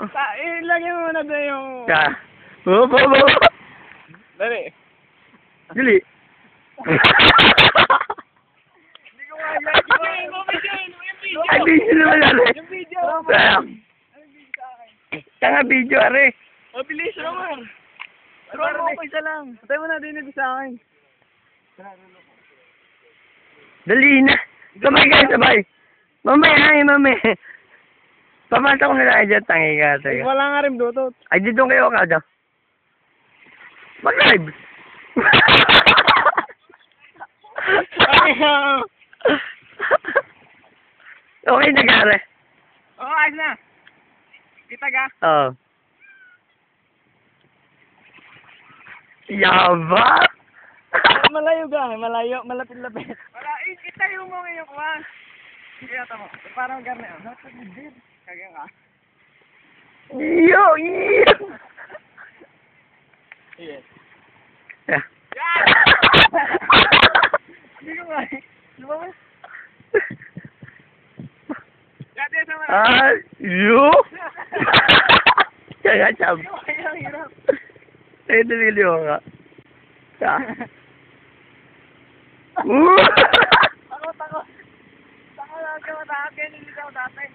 Ilagay mo na doon yung... Ka. Oh. Dali. Dali. Hindi ko kaya. Ay, video naman natin. Yung video. Tanga video, are. Oh, bilis naman. Turuan mo ako isa lang. Patay mo na din sa akin. Dali na. Sabay kayo, sabay. Mamaya. Pamata ko nila dyan, tangi ka. Tayo. Wala nga rin Bluetooth. Ay, dito kayo ka daw. Mag-live. Okay na, gare. Oo, ayos na. Kita ka? Oo. Yaba! Malayo ka, malayo, malapit-lapit. Wala, itayo mo ngayon ko ha. Kaya tamo, parang garne. Napag-dir. Kaya ka. Yo! Yes. Yeah. Hindi ko nga eh. Lumabas. Dati sa mga. Yo! Kaya chab. Ang hirap. Ay, naliliwa ka. Takot. Takot lang ka matakot. Kaya nilita ko dati.